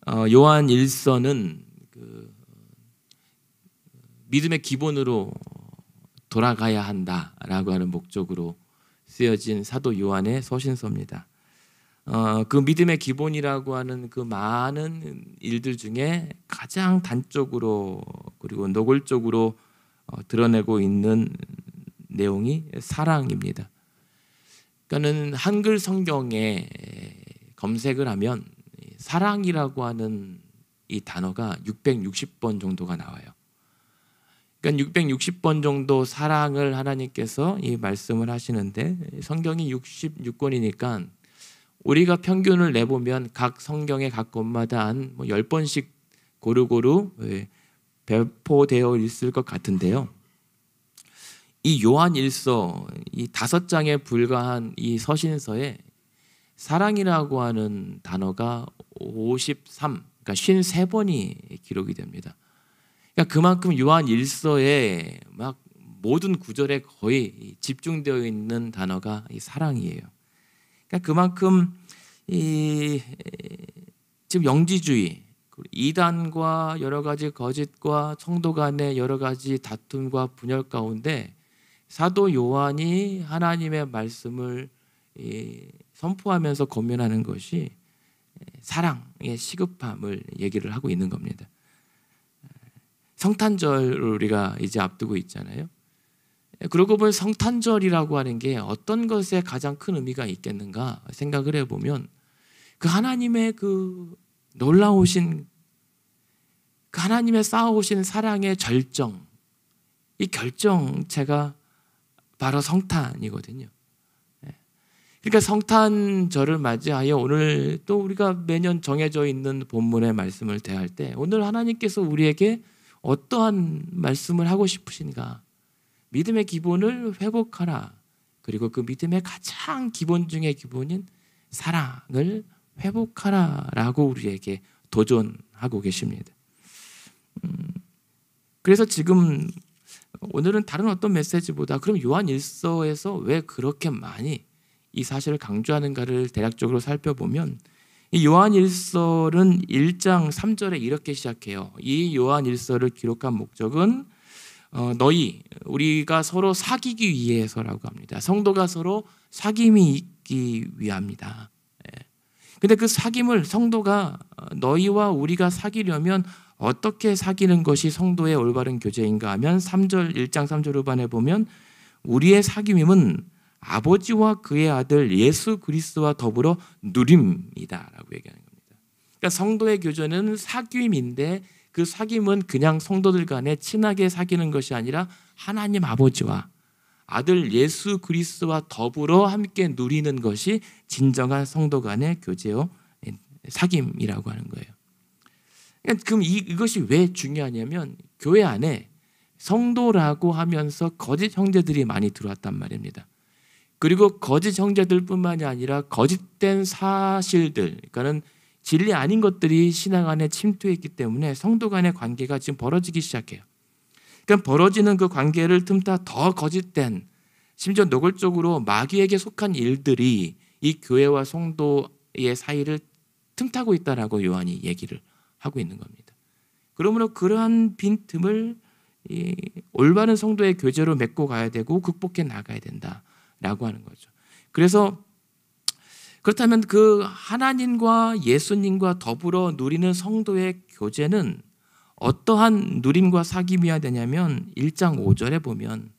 요한 1서는 믿음의 기본으로 돌아가야 한다라고 하는 목적으로 쓰여진 사도 요한의 서신서입니다. 그 믿음의 기본이라고 하는 그 많은 일들 중에 가장 단적으로 그리고 노골적으로 드러내고 있는 내용이 사랑입니다. 그러니까는 한글 성경에 검색을 하면 사랑이라고 하는 이 단어가 660번 정도가 나와요. 그러니까 660번 정도 사랑을 하나님께서 이 말씀을 하시는데 성경이 66권이니까 우리가 평균을 내보면 각 성경의 각 권마다 한 10번씩 고루고루 배포되어 있을 것 같은데요. 이 요한 1서 이 5장에 불과한 이 서신서에 사랑이라고 하는 단어가 53, 그러니까 53번이 기록이 됩니다. 그러니까 그만큼 요한 1서에 막 모든 구절에 거의 집중되어 있는 단어가 이 사랑이에요. 그러니까 그만큼 지금 영지주의, 이단과 여러 가지 거짓과 성도 간의 여러 가지 다툼과 분열 가운데 사도 요한이 하나님의 말씀을 선포하면서 권면하는 것이 사랑의 시급함을 얘기를 하고 있는 겁니다. 성탄절을 우리가 이제 앞두고 있잖아요. 그러고 보면 성탄절이라고 하는 게 어떤 것에 가장 큰 의미가 있겠는가 생각을 해보면 그 하나님의 그 놀라우신 그 하나님의 쌓아오신 사랑의 절정, 이 결정체가 바로 성탄이거든요. 그러니까 성탄절을 맞이하여 오늘 또 우리가 매년 정해져 있는 본문의 말씀을 대할 때 오늘 하나님께서 우리에게 어떠한 말씀을 하고 싶으신가? 믿음의 기본을 회복하라. 그리고 그 믿음의 가장 기본 중의 기본인 사랑을 회복하라라고 우리에게 도전하고 계십니다. 그래서 지금 오늘은 다른 어떤 메시지보다 그럼 요한 1서에서 왜 그렇게 많이 이 사실을 강조하는가를 대략적으로 살펴보면 이 요한 1서는 1장 3절에 이렇게 시작해요. 이 요한 1서를 기록한 목적은 우리가 서로 사귀기 위해서라고 합니다. 성도가 서로 사귐이 있기 위함이다. 근데 그 사귐을 성도가 너희와 우리가 사귀려면 어떻게 사귀는 것이 성도의 올바른 교제인가 하면 1장 3절 후반에 보면 우리의 사귐임은 아버지와 그의 아들 예수 그리스도와 더불어 누림이다라고 얘기하는 겁니다. 그러니까 성도의 교제는 사귐인데 그 사귐은 그냥 성도들 간에 친하게 사귀는 것이 아니라 하나님 아버지와 아들 예수 그리스도와 더불어 함께 누리는 것이 진정한 성도 간의 교제요 사귐이라고 하는 거예요. 그럼 이것이 왜 중요하냐면 교회 안에 성도라고 하면서 거짓 형제들이 많이 들어왔단 말입니다. 그리고 거짓 형제들뿐만이 아니라 거짓된 사실들, 그러니까는 진리 아닌 것들이 신앙 안에 침투했기 때문에 성도 간의 관계가 지금 벌어지기 시작해요. 그러니까 벌어지는 그 관계를 틈타 더 거짓된 심지어 노골적으로 마귀에게 속한 일들이 이 교회와 성도의 사이를 틈타고 있다라고 요한이 얘기를 하고 있는 겁니다. 그러므로 그러한 빈틈을 올바른 성도의 교제로 맺고 가야 되고 극복해 나가야 된다라고 하는 거죠. 그래서 그렇다면 그 하나님과 예수님과 더불어 누리는 성도의 교제는 어떠한 누림과 사귐이어야 되냐면 1장 5절에 보면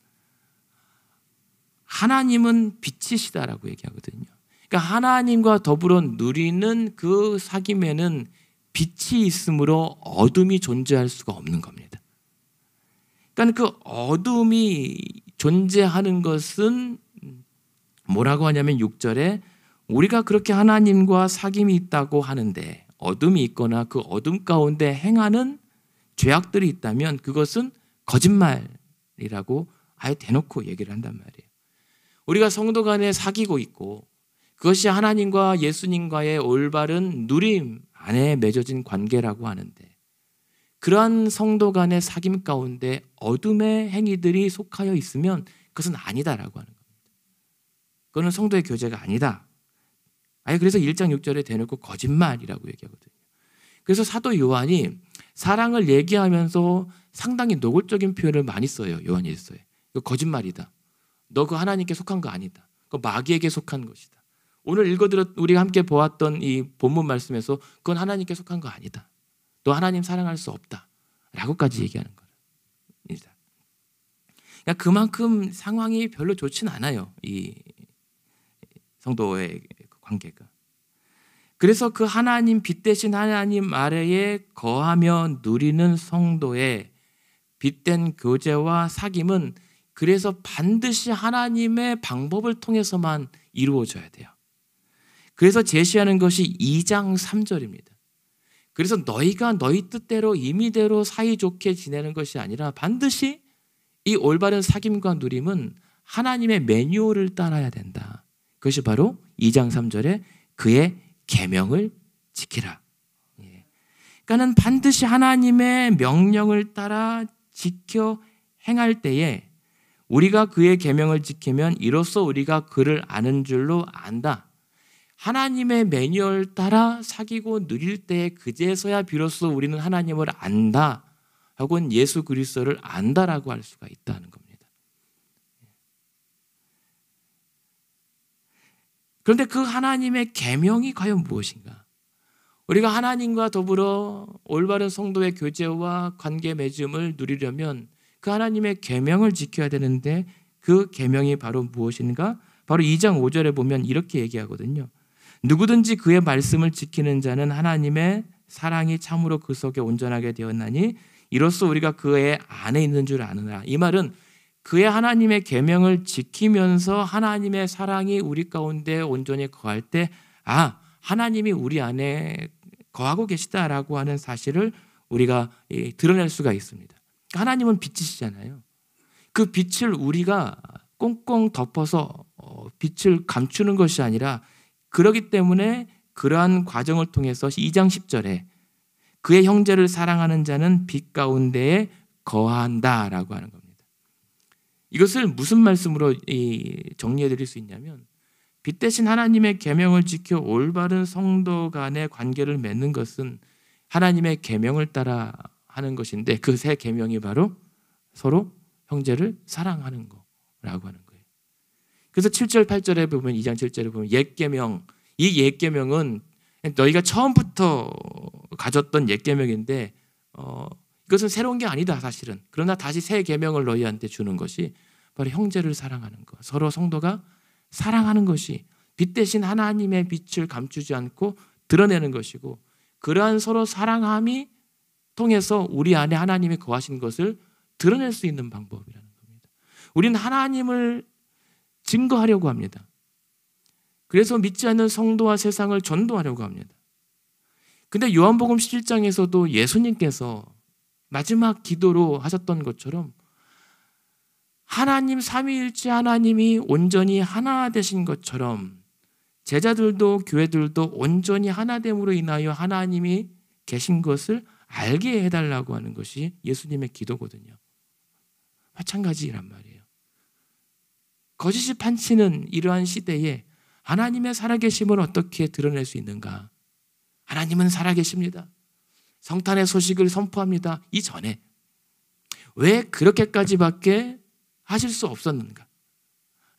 하나님은 빛이시다라고 얘기하거든요. 그러니까 하나님과 더불어 누리는 그 사귐에는 빛이 있으므로 어둠이 존재할 수가 없는 겁니다. 그러니까 그 어둠이 존재하는 것은 뭐라고 하냐면 6절에 우리가 그렇게 하나님과 사귐이 있다고 하는데 어둠이 있거나 그 어둠 가운데 행하는 죄악들이 있다면 그것은 거짓말이라고 아예 대놓고 얘기를 한단 말이에요. 우리가 성도 간에 사귀고 있고 그것이 하나님과 예수님과의 올바른 누림 안에 맺어진 관계라고 하는데 그러한 성도 간의 사귐 가운데 어둠의 행위들이 속하여 있으면 그것은 아니다라고 하는 겁니다. 그거는 성도의 교제가 아니다. 아예 그래서 1장 6절에 대놓고 거짓말이라고 얘기하거든요. 그래서 사도 요한이 사랑을 얘기하면서 상당히 노골적인 표현을 많이 써요. 요한일서에. 이거 거짓말이다. 너 그 하나님께 속한 거 아니다. 그 마귀에게 속한 것이다. 오늘 우리가 함께 보았던 이 본문 말씀에서 그건 하나님께 속한 거 아니다. 너 하나님 사랑할 수 없다. 라고까지 얘기하는 겁니다. 그러니까 그만큼 상황이 별로 좋진 않아요. 이 성도의 관계가. 그래서 그 하나님, 빛 대신 하나님 아래에 거하며 누리는 성도의 빛된 교제와 사귐은 그래서 반드시 하나님의 방법을 통해서만 이루어져야 돼요. 그래서 제시하는 것이 2장 3절입니다. 그래서 너희가 너희 뜻대로 임의대로 사이좋게 지내는 것이 아니라 반드시 이 올바른 사귐과 누림은 하나님의 매뉴얼을 따라야 된다. 그것이 바로 2장 3절에 그의 계명을 지키라. 그러니까는 반드시 하나님의 명령을 따라 지켜 행할 때에 우리가 그의 계명을 지키면 이로써 우리가 그를 아는 줄로 안다. 하나님의 매뉴얼 따라 사귀고 누릴 때에 그제서야 비로소 우리는 하나님을 안다. 혹은 예수 그리스도를 안다라고 할 수가 있다는 겁니다. 그런데 그 하나님의 계명이 과연 무엇인가? 우리가 하나님과 더불어 올바른 성도의 교제와 관계 맺음을 누리려면 그 하나님의 계명을 지켜야 되는데 그 계명이 바로 무엇인가? 바로 2장 5절에 보면 이렇게 얘기하거든요. 누구든지 그의 말씀을 지키는 자는 하나님의 사랑이 참으로 그 속에 온전하게 되었나니 이로써 우리가 그의 안에 있는 줄 아느라. 이 말은 그의 하나님의 계명을 지키면서 하나님의 사랑이 우리 가운데 온전히 거할 때 하나님이 우리 안에 거하고 계시다라고 하는 사실을 우리가 드러낼 수가 있습니다. 하나님은 빛이시잖아요. 그 빛을 우리가 꽁꽁 덮어서 빛을 감추는 것이 아니라 그렇기 때문에 그러한 과정을 통해서 2장 10절에 그의 형제를 사랑하는 자는 빛 가운데에 거한다라고 하는 겁니다. 이것을 무슨 말씀으로 정리해 드릴 수 있냐면 빛 대신 하나님의 계명을 지켜 올바른 성도 간의 관계를 맺는 것은 하나님의 계명을 따라 하는 것인데 그 세 계명이 바로 서로 형제를 사랑하는 거라고 하는 거예요. 그래서 7절 8절에 보면 2장 7절에 보면 옛 계명, 이 옛 계명은 너희가 처음부터 가졌던 옛 계명인데 이것은 새로운 게 아니다 사실은. 그러나 다시 새 계명을 너희한테 주는 것이 바로 형제를 사랑하는 것. 서로 성도가 사랑하는 것이 빛 대신 하나님의 빛을 감추지 않고 드러내는 것이고 그러한 서로 사랑함이 통해서 우리 안에 하나님이 거하신 것을 드러낼 수 있는 방법이라는 겁니다. 우리는 하나님을 증거하려고 합니다. 그래서 믿지 않는 성도와 세상을 전도하려고 합니다. 근데 요한복음 17장에서도 예수님께서 마지막 기도로 하셨던 것처럼 하나님 삼위일체 하나님이 온전히 하나 되신 것처럼 제자들도 교회들도 온전히 하나됨으로 인하여 하나님이 계신 것을 알게 해달라고 하는 것이 예수님의 기도거든요. 마찬가지란 말이에요. 거짓이 판치는 이러한 시대에 하나님의 살아계심을 어떻게 드러낼 수 있는가? 하나님은 살아계십니다. 성탄의 소식을 선포합니다. 이전에 왜 그렇게까지밖에 하실 수 없었는가?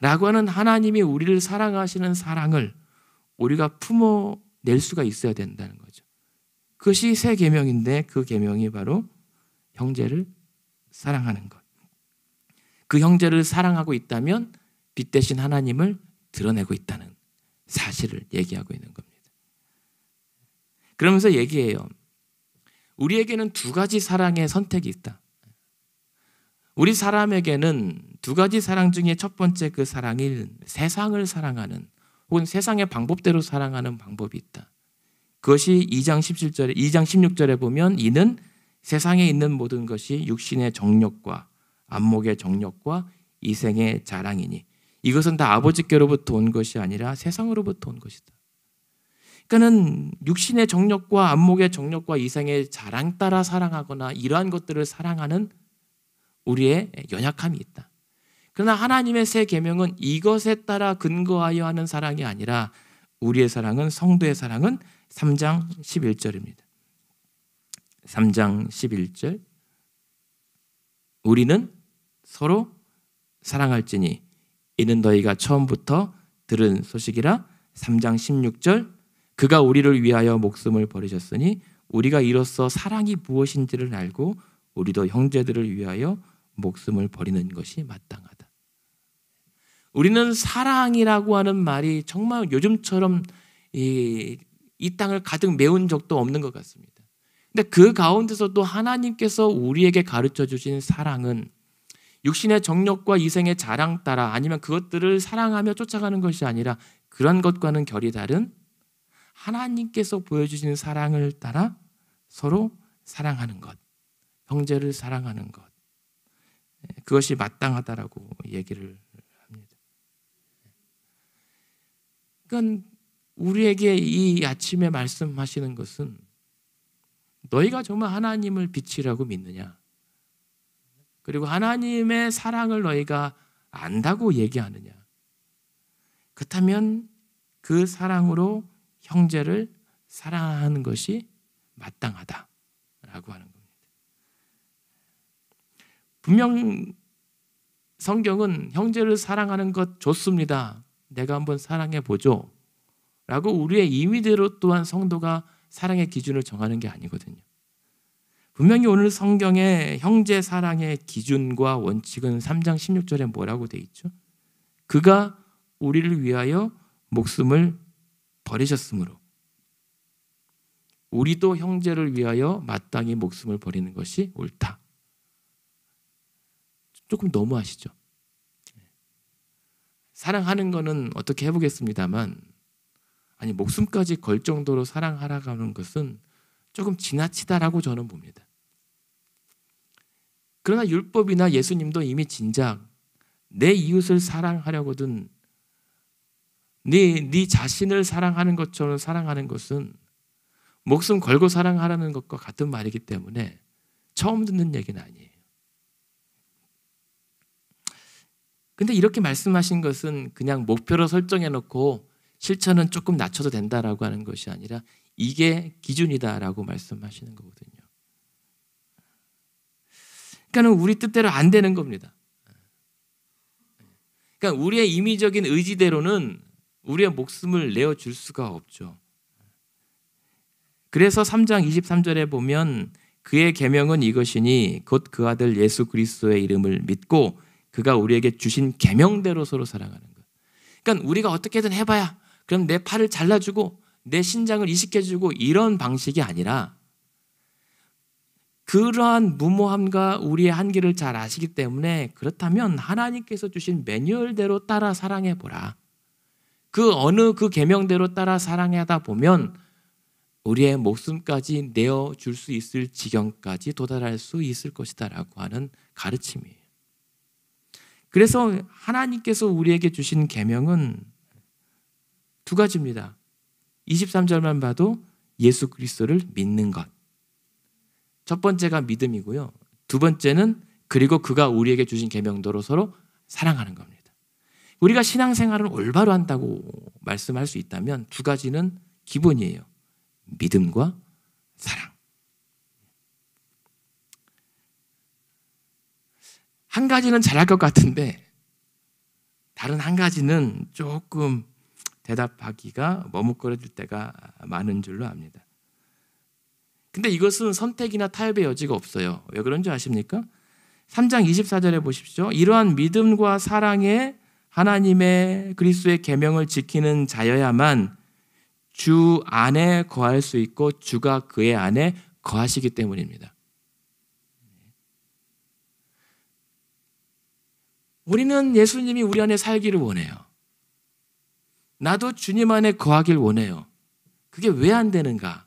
라고 하는 하나님이 우리를 사랑하시는 사랑을 우리가 품어낼 수가 있어야 된다는 거죠. 그것이 새 계명인데 그 계명이 바로 형제를 사랑하는 것. 그 형제를 사랑하고 있다면 빛 대신 하나님을 드러내고 있다는 사실을 얘기하고 있는 겁니다. 그러면서 얘기해요. 우리에게는 두 가지 사랑의 선택이 있다. 우리 사람에게는 두 가지 사랑 중에 첫 번째 그 사랑이 세상을 사랑하는 혹은 세상의 방법대로 사랑하는 방법이 있다. 그것이 2장 16절에 보면 이는 세상에 있는 모든 것이 육신의 정욕과 안목의 정욕과 이생의 자랑이니 이것은 다 아버지께로부터 온 것이 아니라 세상으로부터 온 것이다. 그러니까는 육신의 정욕과 안목의 정욕과 이생의 자랑 따라 사랑하거나 이러한 것들을 사랑하는 우리의 연약함이 있다. 그러나 하나님의 새 계명은 이것에 따라 근거하여 하는 사랑이 아니라 우리의 사랑은 성도의 사랑은 3장 11절입니다. 3장 11절 우리는 서로 사랑할지니 이는 너희가 처음부터 들은 소식이라. 3장 16절 그가 우리를 위하여 목숨을 버리셨으니 우리가 이로써 사랑이 무엇인지를 알고 우리도 형제들을 위하여 목숨을 버리는 것이 마땅하다. 우리는 사랑이라고 하는 말이 정말 요즘처럼 이 땅을 가득 메운 적도 없는 것 같습니다. 근데 그 가운데서도 하나님께서 우리에게 가르쳐 주신 사랑은 육신의 정욕과 이생의 자랑 따라 아니면 그것들을 사랑하며 쫓아가는 것이 아니라 그런 것과는 결이 다른 하나님께서 보여주신 사랑을 따라 서로 사랑하는 것, 형제를 사랑하는 것, 그것이 마땅하다라고 얘기를 합니다. 그러니까 우리에게 이 아침에 말씀하시는 것은 너희가 정말 하나님을 빛이라고 믿느냐? 그리고 하나님의 사랑을 너희가 안다고 얘기하느냐? 그렇다면 그 사랑으로 형제를 사랑하는 것이 마땅하다라고 하는 겁니다. 분명 성경은 형제를 사랑하는 것 좋습니다. 내가 한번 사랑해 보죠. 라고 우리의 임의대로 또한 성도가 사랑의 기준을 정하는 게 아니거든요. 분명히 오늘 성경의 형제 사랑의 기준과 원칙은 3장 16절에 뭐라고 돼 있죠? 그가 우리를 위하여 목숨을 버리셨으므로 우리도 형제를 위하여 마땅히 목숨을 버리는 것이 옳다. 조금 너무하시죠? 사랑하는 거는 어떻게 해보겠습니다만 아니 목숨까지 걸 정도로 사랑하라고 하는 것은 조금 지나치다라고 저는 봅니다. 그러나 율법이나 예수님도 이미 진작 내 이웃을 사랑하려거든 네 자신을 사랑하는 것처럼 사랑하는 것은 목숨 걸고 사랑하라는 것과 같은 말이기 때문에 처음 듣는 얘기는 아니에요. 근데 이렇게 말씀하신 것은 그냥 목표로 설정해 놓고 실천은 조금 낮춰도 된다라고 하는 것이 아니라 이게 기준이다라고 말씀하시는 거거든요. 그러니까 우리 뜻대로 안 되는 겁니다. 그러니까 우리의 임의적인 의지대로는 우리의 목숨을 내어줄 수가 없죠. 그래서 3장 23절에 보면 그의 계명은 이것이니 곧 그 아들 예수 그리스도의 이름을 믿고 그가 우리에게 주신 계명대로 서로 사랑하는 것. 그러니까 우리가 어떻게든 해봐야 그럼 내 팔을 잘라주고 내 신장을 이식해주고 이런 방식이 아니라 그러한 무모함과 우리의 한계를 잘 아시기 때문에 그렇다면 하나님께서 주신 매뉴얼대로 따라 사랑해보라. 그 어느 그 계명대로 따라 사랑하다 보면 우리의 목숨까지 내어줄 수 있을 지경까지 도달할 수 있을 것이다 라고 하는 가르침이에요. 그래서 하나님께서 우리에게 주신 계명은 두 가지입니다. 23절만 봐도 예수 그리스도를 믿는 것. 첫 번째가 믿음이고요. 두 번째는 그리고 그가 우리에게 주신 계명대로 서로 사랑하는 겁니다. 우리가 신앙생활을 올바로 한다고 말씀할 수 있다면 두 가지는 기본이에요. 믿음과 사랑. 한 가지는 잘할 것 같은데 다른 한 가지는 조금 대답하기가 머뭇거려질 때가 많은 줄로 압니다. 근데 이것은 선택이나 타협의 여지가 없어요. 왜 그런지 아십니까? 3장 24절에 보십시오. 이러한 믿음과 사랑에 하나님의 그리스도의 계명을 지키는 자여야만 주 안에 거할 수 있고 주가 그의 안에 거하시기 때문입니다. 우리는 예수님이 우리 안에 살기를 원해요. 나도 주님 안에 거하길 원해요. 그게 왜 안 되는가?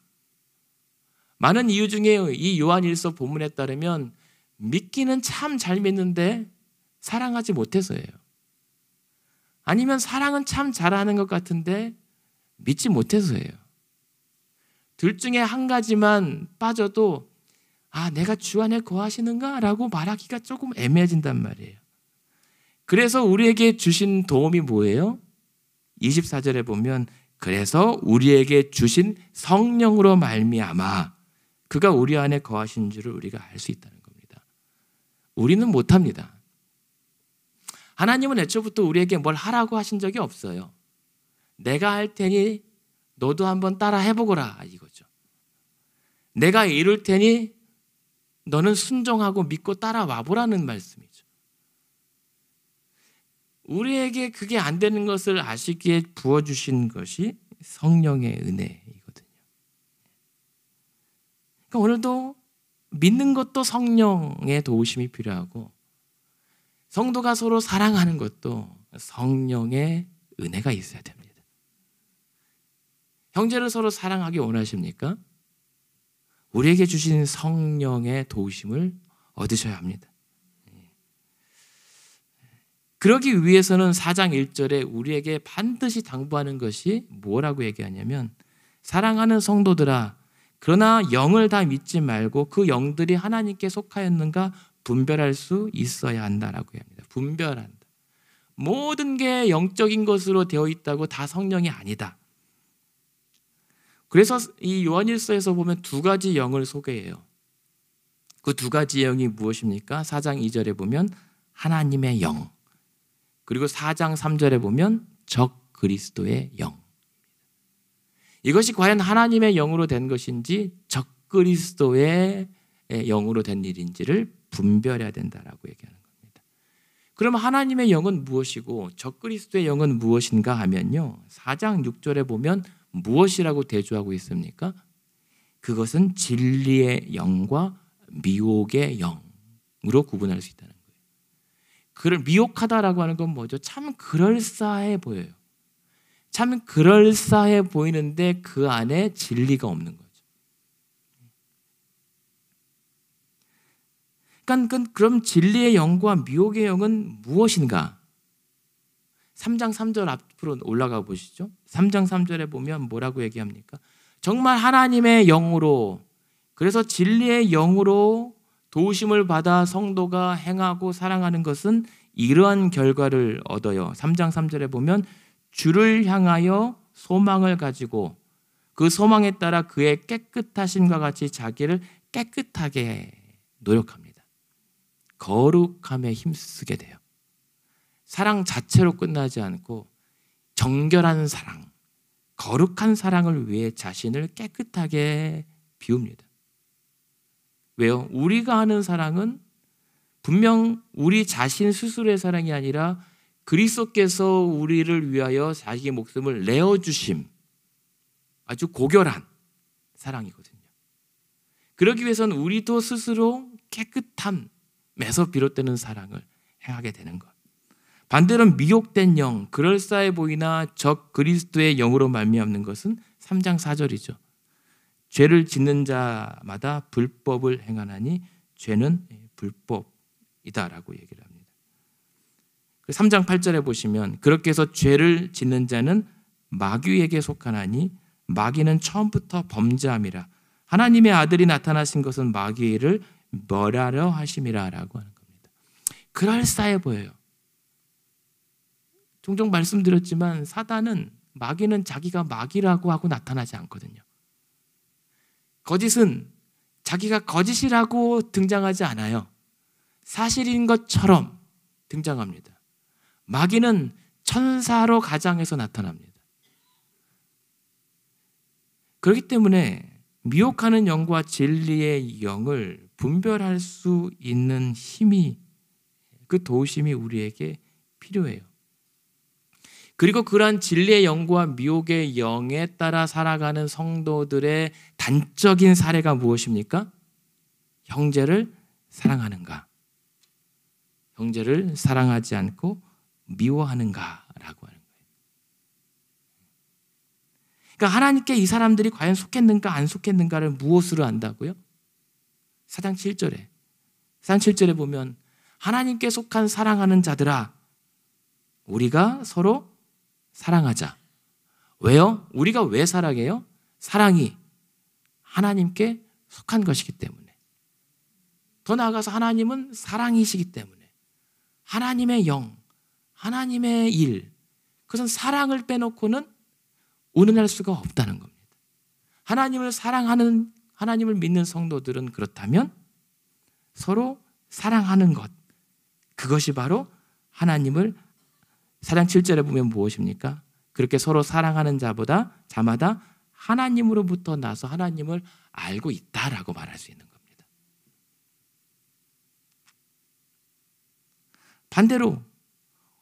많은 이유 중에 이 요한일서 본문에 따르면 믿기는 참 잘 믿는데 사랑하지 못해서예요. 아니면 사랑은 참 잘하는 것 같은데 믿지 못해서예요. 둘 중에 한 가지만 빠져도 내가 주 안에 거하시는가? 라고 말하기가 조금 애매해진단 말이에요. 그래서 우리에게 주신 도움이 뭐예요? 24절에 보면 그래서 우리에게 주신 성령으로 말미암아 그가 우리 안에 거하신 줄을 우리가 알 수 있다는 겁니다. 우리는 못합니다. 하나님은 애초부터 우리에게 뭘 하라고 하신 적이 없어요. 내가 할 테니 너도 한번 따라 해보거라 이거죠. 내가 이룰 테니 너는 순종하고 믿고 따라와 보라는 말씀이죠. 우리에게 그게 안 되는 것을 아시기에 부어주신 것이 성령의 은혜이거든요. 그러니까 오늘도 믿는 것도 성령의 도우심이 필요하고 성도가 서로 사랑하는 것도 성령의 은혜가 있어야 됩니다. 형제를 서로 사랑하기 원하십니까? 우리에게 주신 성령의 도우심을 얻으셔야 합니다. 그러기 위해서는 4장 1절에 우리에게 반드시 당부하는 것이 뭐라고 얘기하냐면 사랑하는 성도들아 그러나 영을 다 믿지 말고 그 영들이 하나님께 속하였는가 분별할 수 있어야 한다라고 합니다. 분별한다. 모든 게 영적인 것으로 되어 있다고 다 성령이 아니다. 그래서 이 요한일서에서 보면 두 가지 영을 소개해요. 그 두 가지 영이 무엇입니까? 4장 2절에 보면 하나님의 영, 그리고 4장 3절에 보면 적 그리스도의 영. 이것이 과연 하나님의 영으로 된 것인지 적 그리스도의 영으로 된 일인지를 분별해야 된다라고 얘기하는 겁니다. 그럼 하나님의 영은 무엇이고 적 그리스도의 영은 무엇인가 하면요. 4장 6절에 보면 무엇이라고 대조하고 있습니까? 그것은 진리의 영과 미혹의 영으로 구분할 수 있다는 거예요. 그를 미혹하다라고 하는 건 뭐죠? 참 그럴싸해 보여요. 참 그럴싸해 보이는데 그 안에 진리가 없는 거죠. 그러니까 그럼 진리의 영과 미혹의 영은 무엇인가? 3장 3절 앞으로 올라가 보시죠. 3장 3절에 보면 뭐라고 얘기합니까? 정말 하나님의 영으로, 그래서 진리의 영으로 도우심을 받아 성도가 행하고 사랑하는 것은 이러한 결과를 얻어요. 3장 3절에 보면 주를 향하여 소망을 가지고 그 소망에 따라 그의 깨끗하심과 같이 자기를 깨끗하게 노력합니다. 거룩함에 힘쓰게 돼요. 사랑 자체로 끝나지 않고 정결한 사랑, 거룩한 사랑을 위해 자신을 깨끗하게 비웁니다. 왜요? 우리가 하는 사랑은 분명 우리 자신 스스로의 사랑이 아니라 그리스도께서 우리를 위하여 자기 목숨을 내어주심, 아주 고결한 사랑이거든요. 그러기 위해서는 우리도 스스로 깨끗함에서 비롯되는 사랑을 행하게 되는 것. 반대로 미혹된 영, 그럴싸해 보이나 적 그리스도의 영으로 말미암는 것은 3장 4절이죠. 죄를 짓는 자마다 불법을 행하나니 죄는 불법이다라고 얘기를 합니다. 3장 8절에 보시면 그렇게 해서 죄를 짓는 자는 마귀에게 속하나니 마귀는 처음부터 범죄함이라 하나님의 아들이 나타나신 것은 마귀를 멸하려 하심이라라고 하는 겁니다. 그럴싸해 보여요. 종종 말씀드렸지만 사단은, 마귀는 자기가 마귀라고 하고 나타나지 않거든요. 거짓은 자기가 거짓이라고 등장하지 않아요. 사실인 것처럼 등장합니다. 마귀는 천사로 가장해서 나타납니다. 그렇기 때문에 미혹하는 영과 진리의 영을 분별할 수 있는 힘이, 그 도우심이 우리에게 필요해요. 그리고 그러한 진리의 영과 미혹의 영에 따라 살아가는 성도들의 단적인 사례가 무엇입니까? 형제를 사랑하는가? 형제를 사랑하지 않고 미워하는가라고 하는 거예요. 그러니까 하나님께 이 사람들이 과연 속했는가 안 속했는가를 무엇으로 안다고요? 4장 7절에 보면 하나님께 속한 사랑하는 자들아 우리가 서로 사랑하자. 왜요? 우리가 왜 사랑해요? 사랑이 하나님께 속한 것이기 때문에. 더 나아가서 하나님은 사랑이시기 때문에. 하나님의 영, 하나님의 일, 그것은 사랑을 빼놓고는 운운할 수가 없다는 겁니다. 하나님을 사랑하는 하나님을 믿는 성도들은 그렇다면 서로 사랑하는 것, 그것이 바로 하나님을, 4장 7절에 보면 무엇입니까? 그렇게 서로 사랑하는 자마다 하나님으로부터 나서 하나님을 알고 있다라고 말할 수 있는 겁니다. 반대로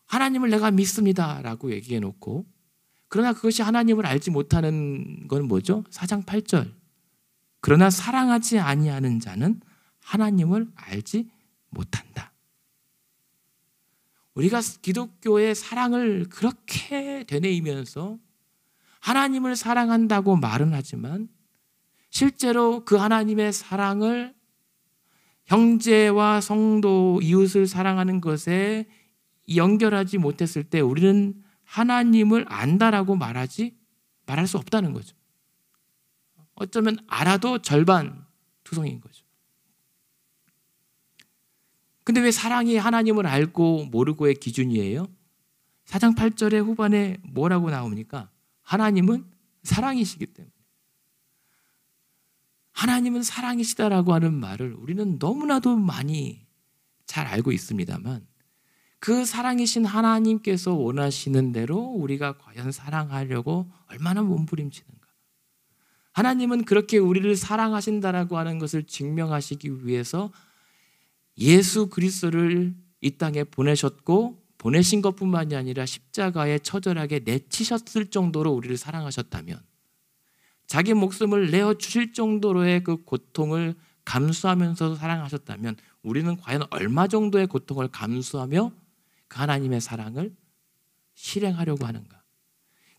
하나님을 내가 믿습니다라고 얘기해 놓고 그러나 그것이 하나님을 알지 못하는 건 뭐죠? 4장 8절. 그러나 사랑하지 아니하는 자는 하나님을 알지 못한다. 우리가 기독교의 사랑을 그렇게 되뇌이면서 하나님을 사랑한다고 말은 하지만 실제로 그 하나님의 사랑을 형제와 성도, 이웃을 사랑하는 것에 연결하지 못했을 때 우리는 하나님을 안다라고 말할 수 없다는 거죠. 어쩌면 알아도 절반 투성인 거죠. 근데 왜 사랑이 하나님을 알고 모르고의 기준이에요? 4장 8절의 후반에 뭐라고 나옵니까? 하나님은 사랑이시기 때문에. 하나님은 사랑이시다라고 하는 말을 우리는 너무나도 많이 잘 알고 있습니다만 그 사랑이신 하나님께서 원하시는 대로 우리가 과연 사랑하려고 얼마나 몸부림치는가. 하나님은 그렇게 우리를 사랑하신다라고 하는 것을 증명하시기 위해서 예수 그리스도를 이 땅에 보내셨고 보내신 것뿐만이 아니라 십자가에 처절하게 내치셨을 정도로 우리를 사랑하셨다면 자기 목숨을 내어주실 정도로의 그 고통을 감수하면서 사랑하셨다면 우리는 과연 얼마 정도의 고통을 감수하며 그 하나님의 사랑을 실행하려고 하는가?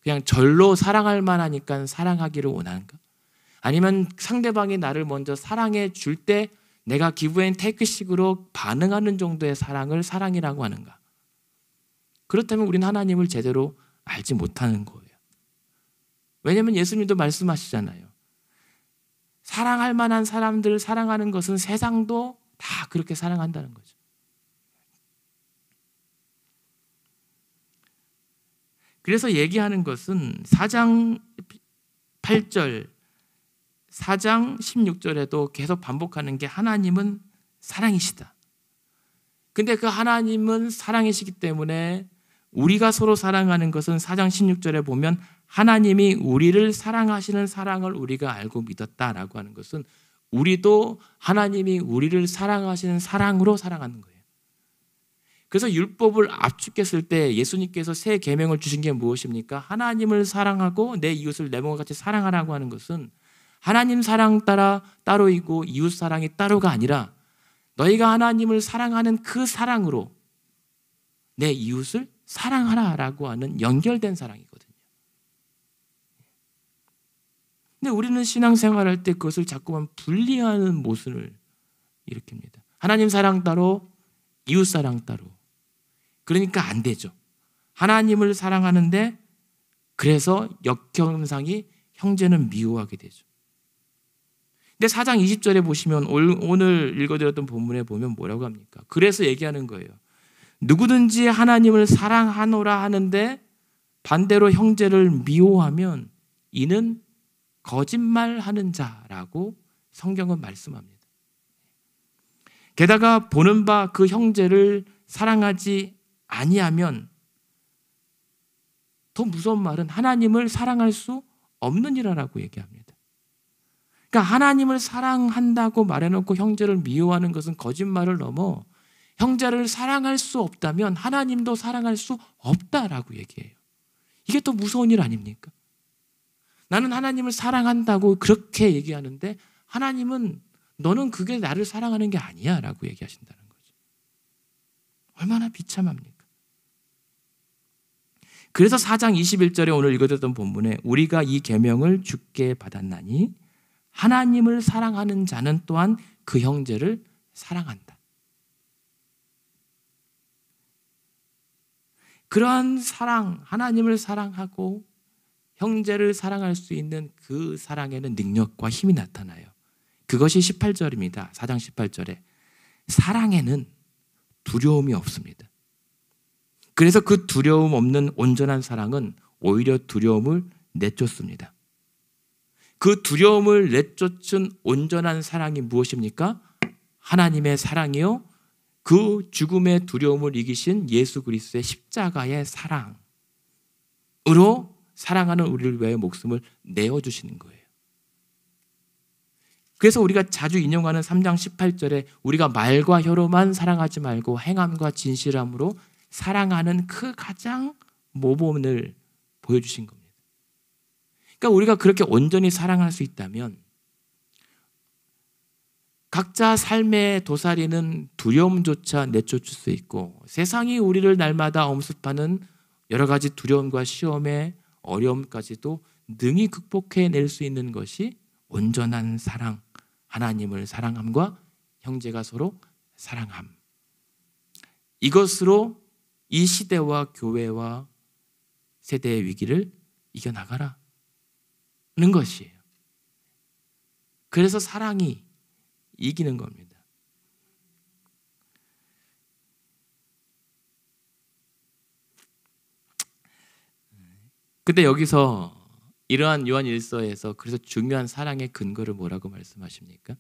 그냥 절로 사랑할 만하니까 사랑하기를 원하는가? 아니면 상대방이 나를 먼저 사랑해 줄 때 내가 기브 앤 테이크식으로 반응하는 정도의 사랑을 사랑이라고 하는가? 그렇다면 우리는 하나님을 제대로 알지 못하는 거예요. 왜냐하면 예수님도 말씀하시잖아요. 사랑할 만한 사람들을 사랑하는 것은 세상도 다 그렇게 사랑한다는 거죠. 그래서 얘기하는 것은 4장 8절, 4장 16절에도 계속 반복하는 게 하나님은 사랑이시다. 근데 그 하나님은 사랑이시기 때문에 우리가 서로 사랑하는 것은 4장 16절에 보면 하나님이 우리를 사랑하시는 사랑을 우리가 알고 믿었다라고 하는 것은 우리도 하나님이 우리를 사랑하시는 사랑으로 사랑하는 거예요. 그래서 율법을 압축했을 때 예수님께서 새 계명을 주신 게 무엇입니까? 하나님을 사랑하고 내 이웃을 내 몸과 같이 사랑하라고 하는 것은 하나님 사랑 따로이고 이웃 사랑이 따로가 아니라 너희가 하나님을 사랑하는 그 사랑으로 내 이웃을 사랑하라라고 하는 연결된 사랑이거든요. 근데 우리는 신앙생활할 때 그것을 자꾸만 분리하는 모순을 일으킵니다. 하나님 사랑 따로, 이웃 사랑 따로. 그러니까 안 되죠. 하나님을 사랑하는데 그래서 역경상이 형제는 미워하게 되죠. 근데 4장 20절에 보시면 오늘 읽어드렸던 본문에 보면 뭐라고 합니까? 그래서 얘기하는 거예요. 누구든지 하나님을 사랑하노라 하는데 반대로 형제를 미워하면 이는 거짓말하는 자라고 성경은 말씀합니다. 게다가 보는 바 그 형제를 사랑하지 아니하면 더 무서운 말은 하나님을 사랑할 수 없는 이라라고 얘기합니다. 그러니까 하나님을 사랑한다고 말해놓고 형제를 미워하는 것은 거짓말을 넘어 형제를 사랑할 수 없다면 하나님도 사랑할 수 없다라고 얘기해요. 이게 또 무서운 일 아닙니까? 나는 하나님을 사랑한다고 그렇게 얘기하는데 하나님은 너는 그게 나를 사랑하는 게 아니야 라고 얘기하신다는 거죠. 얼마나 비참합니까? 그래서 4장 21절에 오늘 읽어드렸던 본문에 우리가 이 계명을 주께 받았나니 하나님을 사랑하는 자는 또한 그 형제를 사랑한다. 그러한 사랑, 하나님을 사랑하고 형제를 사랑할 수 있는 그 사랑에는 능력과 힘이 나타나요. 그것이 18절입니다. 4장 18절에 사랑에는 두려움이 없습니다. 그래서 그 두려움 없는 온전한 사랑은 오히려 두려움을 내쫓습니다. 그 두려움을 내쫓은 온전한 사랑이 무엇입니까? 하나님의 사랑이요, 그 죽음의 두려움을 이기신 예수 그리스도의 십자가의 사랑으로 사랑하는 우리를 위하여 목숨을 내어주시는 거예요. 그래서 우리가 자주 인용하는 3장 18절에 우리가 말과 혀로만 사랑하지 말고 행함과 진실함으로 사랑하는 그 가장 모범을 보여주신 겁니다. 그러니까 우리가 그렇게 온전히 사랑할 수 있다면 각자 삶의 도사리는 두려움조차 내쫓을 수 있고 세상이 우리를 날마다 엄습하는 여러 가지 두려움과 시험의 어려움까지도 능히 극복해낼 수 있는 것이 온전한 사랑, 하나님을 사랑함과 형제가 서로 사랑함. 이것으로 이 시대와 교회와 세대의 위기를 이겨나가라는 것이에요. 그래서 사랑이 이기는 겁니다. 근데 여기서 이러한 요한 1서에서 그래서 중요한 사랑의 근거를 뭐라고 말씀하십니까?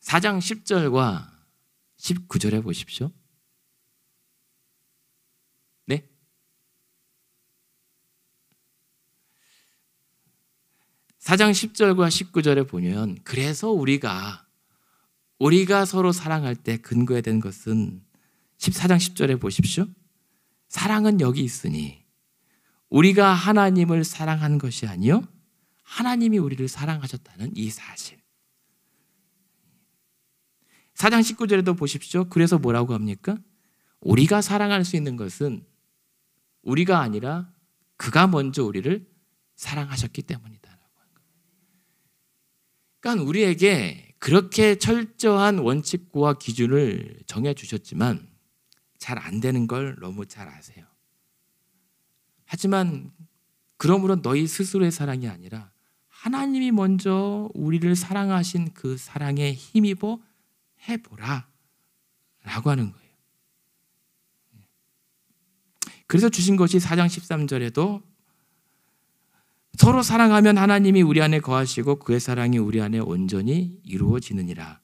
(4장 10절과 19절에 보십시오. 네? (4장 10절과 19절에 보면 그래서 우리가 서로 사랑할 때 근거해야 되는 것은 14장 10절에 보십시오. 사랑은 여기 있으니 우리가 하나님을 사랑한 것이 아니요 하나님이 우리를 사랑하셨다는 이 사실. 4장 19절에도 보십시오. 그래서 뭐라고 합니까? 우리가 사랑할 수 있는 것은 우리가 아니라 그가 먼저 우리를 사랑하셨기 때문이다라고 한 거예요. 그러니까 우리에게 그렇게 철저한 원칙과 기준을 정해 주셨지만 잘 안 되는 걸 너무 잘 아세요. 하지만 그러므로 너희 스스로의 사랑이 아니라 하나님이 먼저 우리를 사랑하신 그 사랑에 힘입어 해보라 라고 하는 거예요. 그래서 주신 것이 4장 13절에도 서로 사랑하면 하나님이 우리 안에 거하시고 그의 사랑이 우리 안에 온전히 이루어지느니라.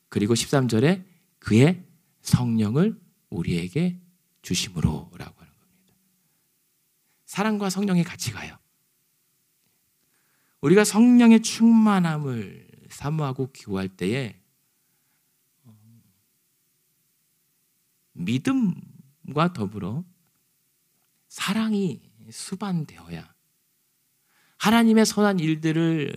그리고 13절에 그의 성령을 우리에게 주심으로 라고 하는 겁니다. 사랑과 성령이 같이 가요. 우리가 성령의 충만함을 사모하고 기도할 때에 믿음과 더불어 사랑이 수반되어야 하나님의 선한 일들을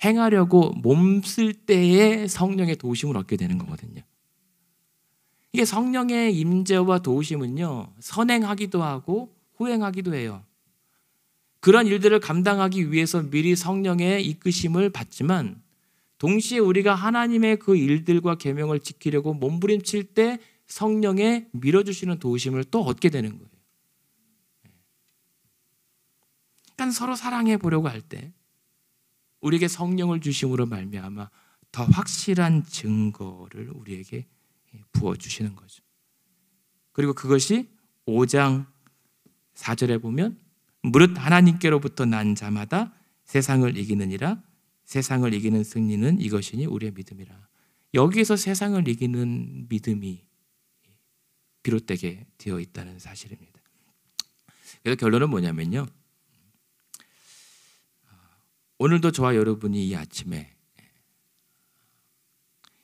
행하려고 몸쓸 때에 성령의 도우심을 얻게 되는 거거든요. 이게 성령의 임재와 도우심은요, 선행하기도 하고 후행하기도 해요. 그런 일들을 감당하기 위해서 미리 성령의 이끄심을 받지만 동시에 우리가 하나님의 그 일들과 계명을 지키려고 몸부림칠 때 성령의 밀어주시는 도우심을 또 얻게 되는 거예요. 그러니까 서로 사랑해 보려고 할 때 우리에게 성령을 주심으로 말미암아 더 확실한 증거를 우리에게 부어주시는 거죠. 그리고 그것이 5장 4절에 보면 무릇 하나님께로부터 난 자마다 세상을 이기느니라. 세상을 이기는 승리는 이것이니 우리의 믿음이라. 여기에서 세상을 이기는 믿음이 비롯되게 되어 있다는 사실입니다. 그래서 결론은 뭐냐면요, 오늘도 저와 여러분이 이 아침에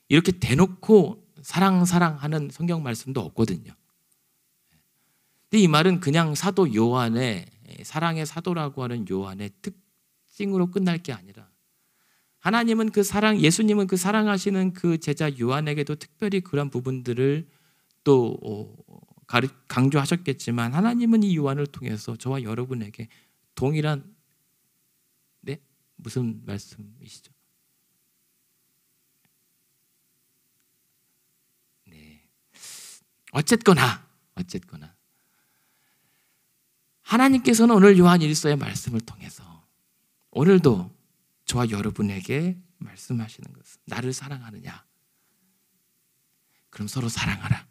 이렇게 대놓고 사랑하는 성경 말씀도 없거든요. 근데 이 말은 그냥 사도 요한의 사랑의 사도라고 하는 요한의 특징으로 끝날 게 아니라 하나님은 그 사랑, 예수님은 그 사랑하시는 그 제자 요한에게도 특별히 그런 부분들을 또 강조하셨겠지만 하나님은 이 요한을 통해서 저와 여러분에게 동일한, 네? 무슨 말씀이시죠? 네. 어쨌거나 하나님께서는 오늘 요한 1서의 말씀을 통해서 오늘도 저와 여러분에게 말씀하시는 것은 나를 사랑하느냐? 그럼 서로 사랑하라.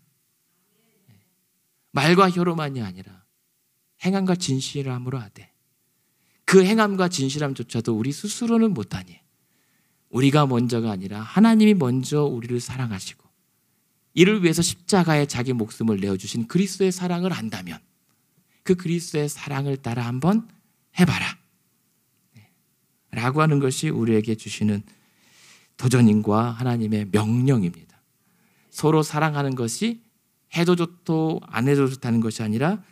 말과 혀로만이 아니라 행함과 진실함으로 하되 그 행함과 진실함조차도 우리 스스로는 못하니 우리가 먼저가 아니라 하나님이 먼저 우리를 사랑하시고 이를 위해서 십자가에 자기 목숨을 내어주신 그리스도의 사랑을 안다면 그 그리스도의 사랑을 따라 한번 해봐라 라고 하는 것이 우리에게 주시는 도전인과 하나님의 명령입니다. 서로 사랑하는 것이 해도 좋고 안 해도 좋다는 것이 아니라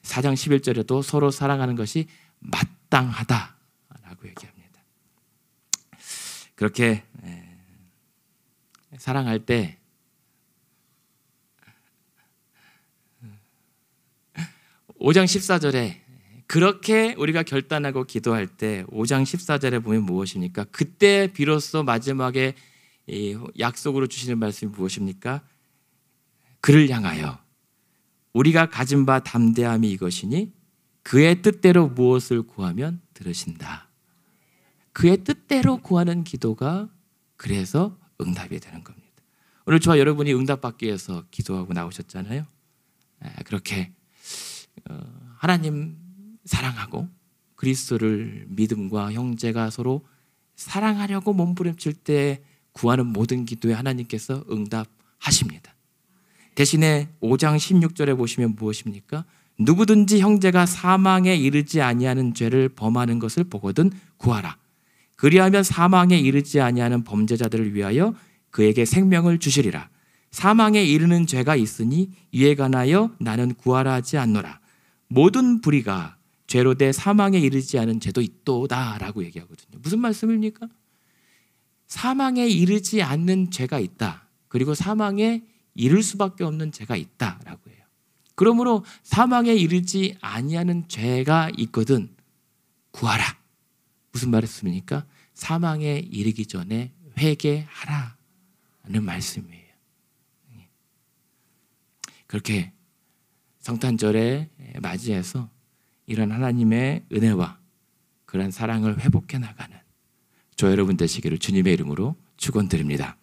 4장 11절에도 서로 사랑하는 것이 마땅하다라고 얘기합니다. 그렇게 사랑할 때 (5장 14절에) 그렇게 우리가 결단하고 기도할 때 5장 14절에 보면 무엇입니까? 그때 비로소 마지막에 약속으로 주시는 말씀이 무엇입니까? 그를 향하여 우리가 가진 바 담대함이 이것이니 그의 뜻대로 무엇을 구하면 들으신다. 그의 뜻대로 구하는 기도가 그래서 응답이 되는 겁니다. 오늘 저와 여러분이 응답받기 위해서 기도하고 나오셨잖아요. 그렇게 하나님 사랑하고 그리스도를 믿음과 형제가 서로 사랑하려고 몸부림칠 때 구하는 모든 기도에 하나님께서 응답하십니다. 대신에 5장 16절에 보시면 무엇입니까? 누구든지 형제가 사망에 이르지 아니하는 죄를 범하는 것을 보거든 구하라. 그리하면 사망에 이르지 아니하는 범죄자들을 위하여 그에게 생명을 주시리라. 사망에 이르는 죄가 있으니 이에 관하여 나는 구하라 하지 않노라. 모든 불의가 죄로 돼 사망에 이르지 않은 죄도 있도다 라고 얘기하거든요. 무슨 말씀입니까? 사망에 이르지 않는 죄가 있다. 그리고 사망에 이를 수밖에 없는 죄가 있다라고 해요. 그러므로 사망에 이르지 아니하는 죄가 있거든 구하라. 무슨 말씀입니까? 사망에 이르기 전에 회개하라는 말씀이에요. 그렇게 성탄절에 맞이해서 이런 하나님의 은혜와 그런 사랑을 회복해 나가는 저 여러분 되시기를 주님의 이름으로 축원드립니다.